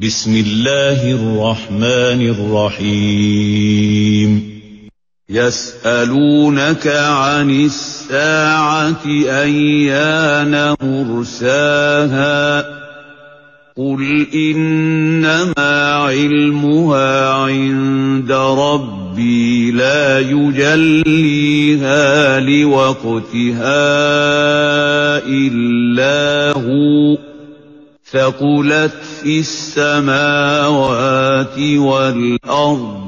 Bismillahirrahmanirrahim. يسألونك عن الساعة أيان مرساها قل إنما علمها عند ربي لا يجليها لوقتها إلا هو ثقلت في السماوات والأرض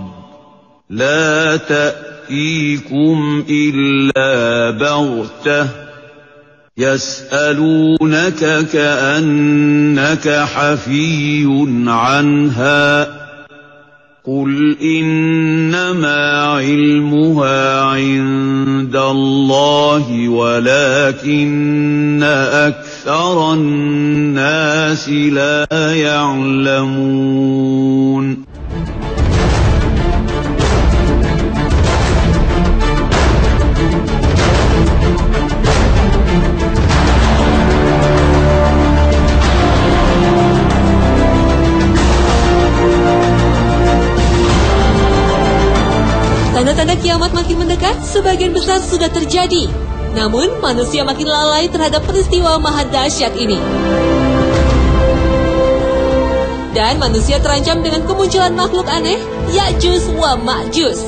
لا تأتيكم إلا بغتة يسألونك كأنك حفي عنها قل إنما علمها عند الله ولكن أكثر الناس لا يعلمون. Tanda-tanda kiamat makin mendekat, sebagian besar sudah terjadi. Namun, manusia makin lalai terhadap peristiwa maha dahsyat ini. Dan manusia terancam dengan kemunculan makhluk aneh, Ya'juj wa Ma'juj.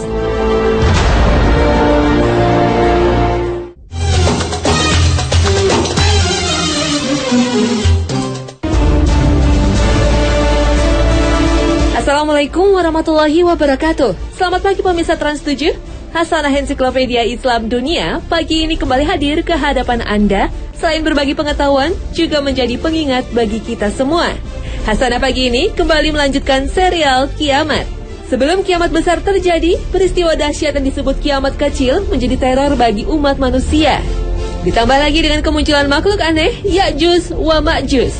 Assalamualaikum warahmatullahi wabarakatuh. Selamat pagi pemirsa Trans 7. Hasanah Ensiklopedia Islam Dunia pagi ini kembali hadir ke hadapan Anda. Selain berbagi pengetahuan, juga menjadi pengingat bagi kita semua. Hasanah pagi ini kembali melanjutkan serial Kiamat. Sebelum kiamat besar terjadi, peristiwa dahsyat yang disebut kiamat kecil menjadi teror bagi umat manusia. Ditambah lagi dengan kemunculan makhluk aneh, Ya'juj wa Ma'juj.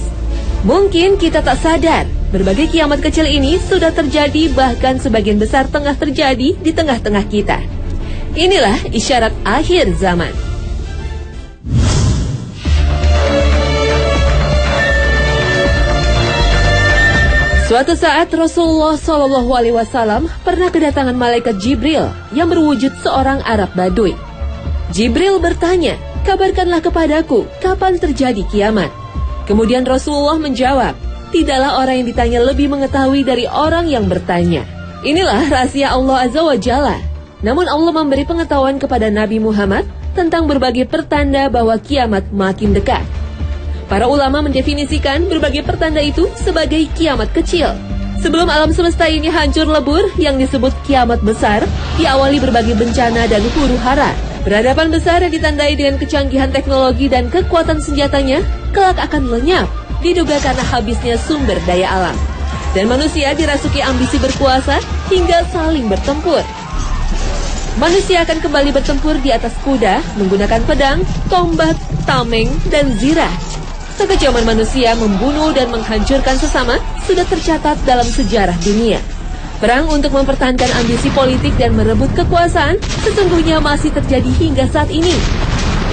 Mungkin kita tak sadar, berbagai kiamat kecil ini sudah terjadi, bahkan sebagian besar tengah terjadi di tengah-tengah kita. Inilah isyarat akhir zaman. Suatu saat Rasulullah SAW pernah kedatangan malaikat Jibril yang berwujud seorang Arab Baduy. Jibril bertanya, "Kabarkanlah kepadaku, kapan terjadi kiamat?" Kemudian Rasulullah menjawab, "Tidaklah orang yang ditanya lebih mengetahui dari orang yang bertanya." Inilah rahasia Allah Azza wa Jalla. Namun Allah memberi pengetahuan kepada Nabi Muhammad tentang berbagai pertanda bahwa kiamat makin dekat. Para ulama mendefinisikan berbagai pertanda itu sebagai kiamat kecil. Sebelum alam semesta ini hancur lebur, yang disebut kiamat besar, diawali berbagai bencana dan huru-hara. Peradaban besar yang ditandai dengan kecanggihan teknologi dan kekuatan senjatanya, kelak akan lenyap, diduga karena habisnya sumber daya alam. Dan manusia dirasuki ambisi berkuasa hingga saling bertempur. Manusia akan kembali bertempur di atas kuda, menggunakan pedang, tombak, tameng, dan zirah. Kekejaman manusia membunuh dan menghancurkan sesama sudah tercatat dalam sejarah dunia. Perang untuk mempertahankan ambisi politik dan merebut kekuasaan sesungguhnya masih terjadi hingga saat ini.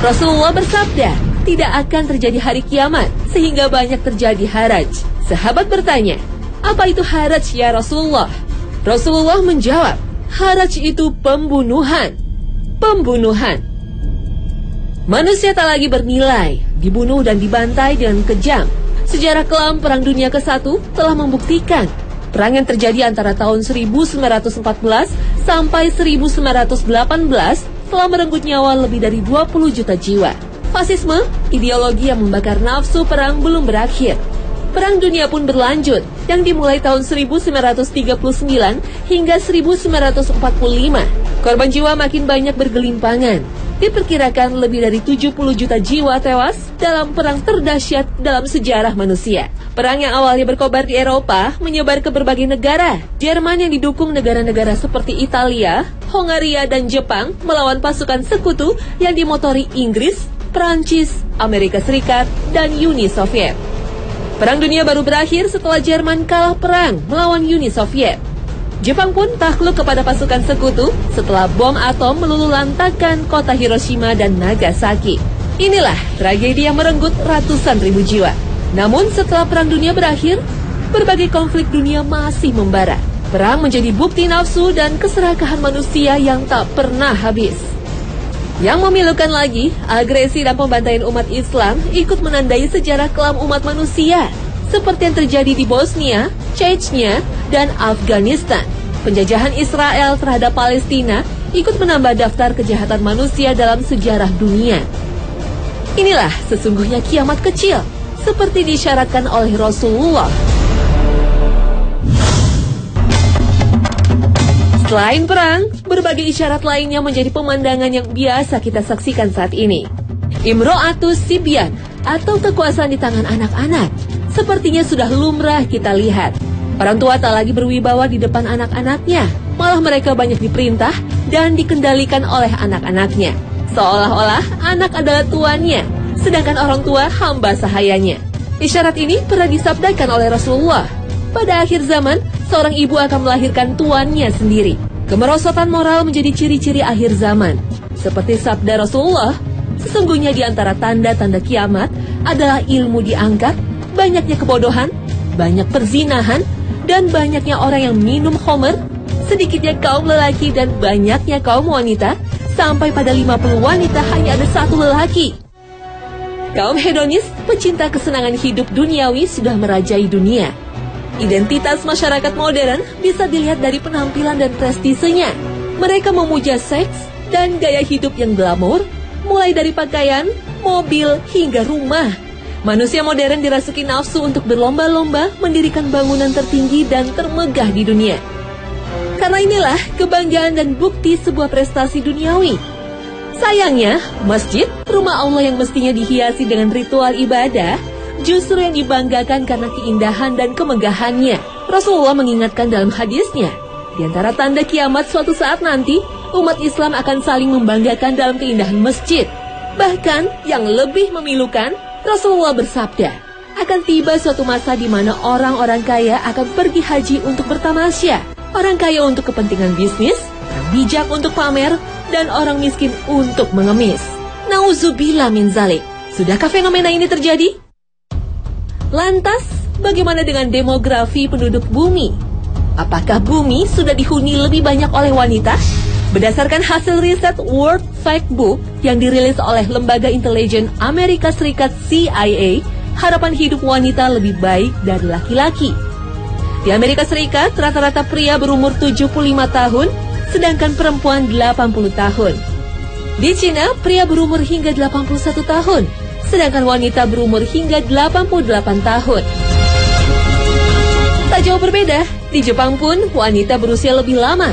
Rasulullah bersabda, tidak akan terjadi hari kiamat sehingga banyak terjadi haraj. Sahabat bertanya, "Apa itu haraj ya Rasulullah?" Rasulullah menjawab, "Haraj itu pembunuhan." Pembunuhan. Manusia tak lagi bernilai, dibunuh dan dibantai dengan kejam. Sejarah kelam Perang Dunia ke-1 telah membuktikan perang yang terjadi antara tahun 1914 sampai 1918 telah merenggut nyawa lebih dari 20 juta jiwa. Fasisme, ideologi yang membakar nafsu perang, belum berakhir. Perang dunia pun berlanjut, yang dimulai tahun 1939 hingga 1945. Korban jiwa makin banyak bergelimpangan. Diperkirakan lebih dari 70 juta jiwa tewas dalam perang terdahsyat dalam sejarah manusia. Perang yang awalnya berkobar di Eropa menyebar ke berbagai negara. Jerman yang didukung negara-negara seperti Italia, Hongaria, dan Jepang melawan pasukan sekutu yang dimotori Inggris, Prancis, Amerika Serikat, dan Uni Soviet. Perang dunia baru berakhir setelah Jerman kalah perang melawan Uni Soviet. Jepang pun takluk kepada pasukan sekutu setelah bom atom meluluhlantakkan kota Hiroshima dan Nagasaki. Inilah tragedi yang merenggut ratusan ribu jiwa. Namun setelah Perang Dunia berakhir, berbagai konflik dunia masih membara. Perang menjadi bukti nafsu dan keserakahan manusia yang tak pernah habis. Yang memilukan lagi, agresi dan pembantaian umat Islam ikut menandai sejarah kelam umat manusia, seperti yang terjadi di Bosnia, Chechnya, dan Afghanistan. Penjajahan Israel terhadap Palestina ikut menambah daftar kejahatan manusia dalam sejarah dunia. Inilah sesungguhnya kiamat kecil, seperti diisyaratkan oleh Rasulullah. Selain perang, berbagai isyarat lainnya menjadi pemandangan yang biasa kita saksikan saat ini. Imro'atus Sibyan atau kekuasaan di tangan anak-anak sepertinya sudah lumrah kita lihat. Orang tua tak lagi berwibawa di depan anak-anaknya, malah mereka banyak diperintah dan dikendalikan oleh anak-anaknya. Seolah-olah anak adalah tuannya, sedangkan orang tua hamba sahayanya. Isyarat ini pernah disabdakan oleh Rasulullah. Pada akhir zaman, seorang ibu akan melahirkan tuannya sendiri. Kemerosotan moral menjadi ciri-ciri akhir zaman. Seperti sabda Rasulullah, sesungguhnya di antara tanda-tanda kiamat adalah ilmu diangkat, banyaknya kebodohan, banyak perzinahan, dan banyaknya orang yang minum khamr, sedikitnya kaum lelaki dan banyaknya kaum wanita, sampai pada 50 wanita hanya ada satu lelaki. Kaum hedonis, pecinta kesenangan hidup duniawi sudah merajai dunia. Identitas masyarakat modern bisa dilihat dari penampilan dan prestisenya. Mereka memuja seks dan gaya hidup yang glamor, mulai dari pakaian, mobil, hingga rumah. Manusia modern dirasuki nafsu untuk berlomba-lomba mendirikan bangunan tertinggi dan termegah di dunia. Karena inilah kebanggaan dan bukti sebuah prestasi duniawi. Sayangnya, masjid, rumah Allah yang mestinya dihiasi dengan ritual ibadah, justru yang dibanggakan karena keindahan dan kemegahannya. Rasulullah mengingatkan dalam hadisnya, di antara tanda kiamat suatu saat nanti, umat Islam akan saling membanggakan dalam keindahan masjid. Bahkan, yang lebih memilukan, Rasulullah bersabda, akan tiba suatu masa di mana orang-orang kaya akan pergi haji untuk bertamasya, orang kaya untuk kepentingan bisnis, orang bijak untuk pamer, dan orang miskin untuk mengemis. Nauzubillah min zalik. Sudahkah fenomena ini terjadi? Lantas, bagaimana dengan demografi penduduk bumi? Apakah bumi sudah dihuni lebih banyak oleh wanita? Berdasarkan hasil riset World Factbook yang dirilis oleh Lembaga Intelijen Amerika Serikat CIA, harapan hidup wanita lebih baik dari laki-laki. Di Amerika Serikat, rata-rata pria berumur 75 tahun, sedangkan perempuan 80 tahun. Di Cina, pria berumur hingga 81 tahun, sedangkan wanita berumur hingga 88 tahun. Tak jauh berbeda, di Jepang pun wanita berusia lebih lama.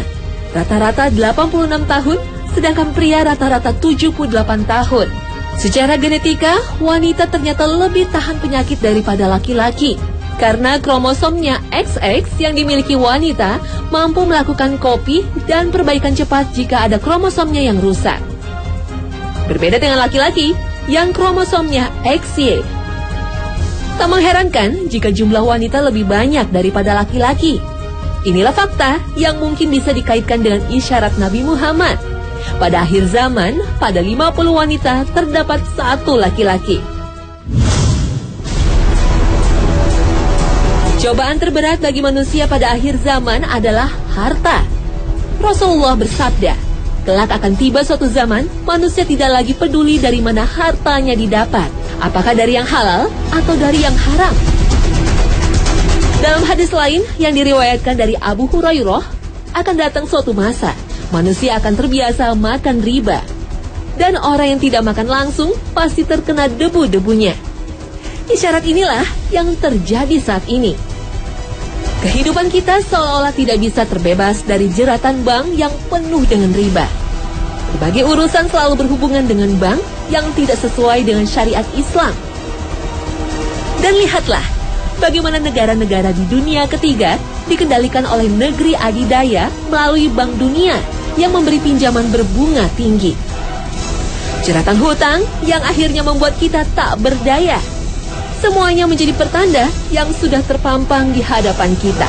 Rata-rata 86 tahun, sedangkan pria rata-rata 78 tahun. Secara genetika, wanita ternyata lebih tahan penyakit daripada laki-laki. Karena kromosomnya XX yang dimiliki wanita mampu melakukan kopi dan perbaikan cepat jika ada kromosomnya yang rusak. Berbeda dengan laki-laki yang kromosomnya XY. Tak mengherankan jika jumlah wanita lebih banyak daripada laki-laki. Inilah fakta yang mungkin bisa dikaitkan dengan isyarat Nabi Muhammad. Pada akhir zaman, pada 50 wanita terdapat satu laki-laki. Cobaan terberat bagi manusia pada akhir zaman adalah harta. Rasulullah bersabda, kelak akan tiba suatu zaman, manusia tidak lagi peduli dari mana hartanya didapat, apakah dari yang halal atau dari yang haram. Dalam hadis lain yang diriwayatkan dari Abu Hurairah, akan datang suatu masa, manusia akan terbiasa makan riba. Dan orang yang tidak makan langsung pasti terkena debu-debunya. Isyarat inilah yang terjadi saat ini. Kehidupan kita seolah-olah tidak bisa terbebas dari jeratan bank yang penuh dengan riba. Berbagai urusan selalu berhubungan dengan bank yang tidak sesuai dengan syariat Islam. Dan lihatlah, bagaimana negara-negara di dunia ketiga dikendalikan oleh negeri adidaya melalui Bank Dunia yang memberi pinjaman berbunga tinggi. Jeratan hutang yang akhirnya membuat kita tak berdaya. Semuanya menjadi pertanda yang sudah terpampang di hadapan kita.